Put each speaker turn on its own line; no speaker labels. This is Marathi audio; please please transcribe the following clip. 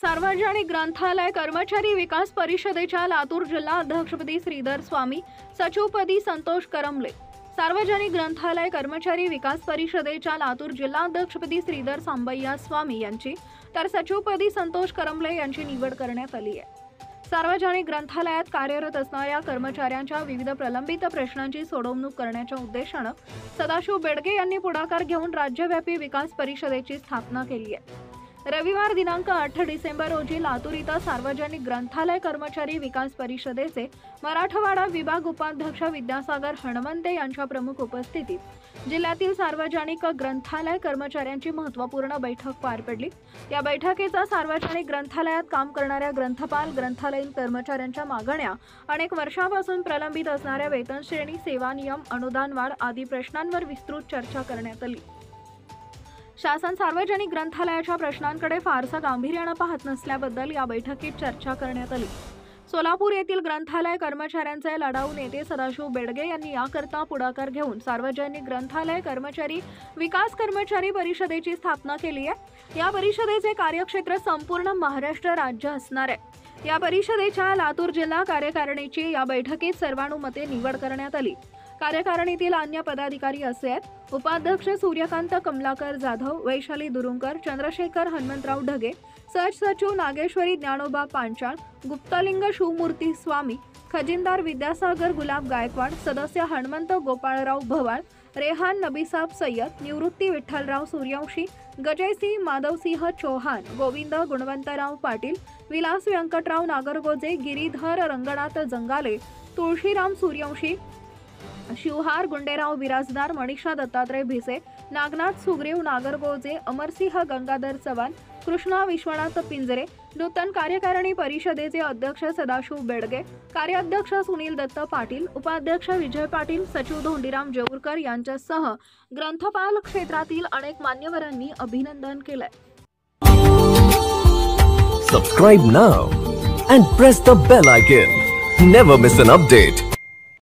सार्वजनिक ग्रंथालय कर्मचारी विकास परिषदेच्या लातूर जिल्हा अध्यक्षपदी श्रीधर स्वामी, सचिवपदी संतोष करमले। सार्वजनिक ग्रंथालय कर्मचारी विकास परिषदेच्या लातूर जिल्हा अध्यक्षपदी श्रीधर सांबय्या स्वामी यांची तर सचिवपदी संतोष करमले यांची निवड करण्यात आली आहे। सार्वजनिक ग्रंथालयात कार्यरत असणाऱ्या कर्मचाऱ्यांच्या विविध प्रलंबित प्रश्नांची सोडवणूक करण्याच्या उद्देशाने सदाशिव बेडगे यांनी पुढाकार घेऊन राज्यव्यापी विकास परिषदेची स्थापना केली आहे। रविवार दिनांक 8 डिसेंबर रोजी लातूर इथं सार्वजनिक ग्रंथालय कर्मचारी विकास परिषदेचे मराठवाडा विभाग उपाध्यक्ष विद्यासागर हणमंते यांच्या प्रमुख उपस्थितीत जिल्ह्यातील सार्वजनिक ग्रंथालय कर्मचाऱ्यांची महत्त्वपूर्ण बैठक पार पडली। या बैठकीचा सार्वजनिक ग्रंथालयात काम करणाऱ्या ग्रंथपाल, ग्रंथालयीन कर्मचाऱ्यांच्या मागण्या, अनेक वर्षांपासून प्रलंबित असणाऱ्या वेतन श्रेणी, सेवा नियम, अनुदान वाढ आदी प्रश्नांवर विस्तृत चर्चा करण्यात आली। शासन सार्वजनिक ग्रंथालयाच्या प्रश्नांकडे फारसा गांभीर्याने पाहत नसल्याबद्दल या बैठकीत चर्चा करण्यात आली। सोलापूर येथील ग्रंथालय कर्मचाऱ्यांचे लढाऊ नेते सदाशिव बेडगे यांनी याकरता पुढाकार घेऊन सार्वजनिक ग्रंथालय कर्मचारी विकास कर्मचारी परिषदेची स्थापना केली आहे। या परिषदेचे कार्यक्षेत्र संपूर्ण महाराष्ट्र राज्य असणार आहे। या परिषदेच्या लातूर जिल्हा कार्यकारिणीची या बैठकीत सर्वानुमते निवड करण्यात आली। कार्यकारिणीतील अन्य पदाधिकारी असे आहेत: उपाध्यक्ष सूर्यकांत कमलाकर जाधव, वैशाली दुरुंकर, चंद्रशेखर हनुमंतराव ढगे, सचिव नागेश्वरी ज्ञानोबा पांचाळ, गुप्तलिंग शिवमूर्ती स्वामी, खजिनदार विद्यासागर गुलाब गायकवाड, सदस्य हनुमंत गोपाळराव भवाळ, रेहान नबीसाब सय्यद, निवृत्ती विठ्ठलराव सूर्यवंशी, गजयसिंह माधवसिंह चौहान, गोविंद गुणवंतराव पाटील, विलास व्यंकटराव नागरगोजे, गिरीधर रंगनाथ जंगाले, तुळशीराम सूर्यवंशी, शिवहार गुंडेराव बिराजदार, मनीषा दत्तात्रय भिसे, नागनाथ सुग्रीव नागरगोजे, अमरसिंह गंगाधर चव्हाण, कृष्णा विश्वनाथ पिंजरे। नूतन कार्यकारिणी परिषदेचे अध्यक्ष सदाशिव बेडगे, कार्याध्यक्ष सुनील दत्त पाटील, उपाध्यक्ष विजय पाटील, सचिव धोंडीराम जेऊरकर यांच्यासह ग्रंथपाल क्षेत्रातील अनेक मान्यवरांनी अभिनंदन केले।
Subscribe now and press the bell icon. Never miss an update.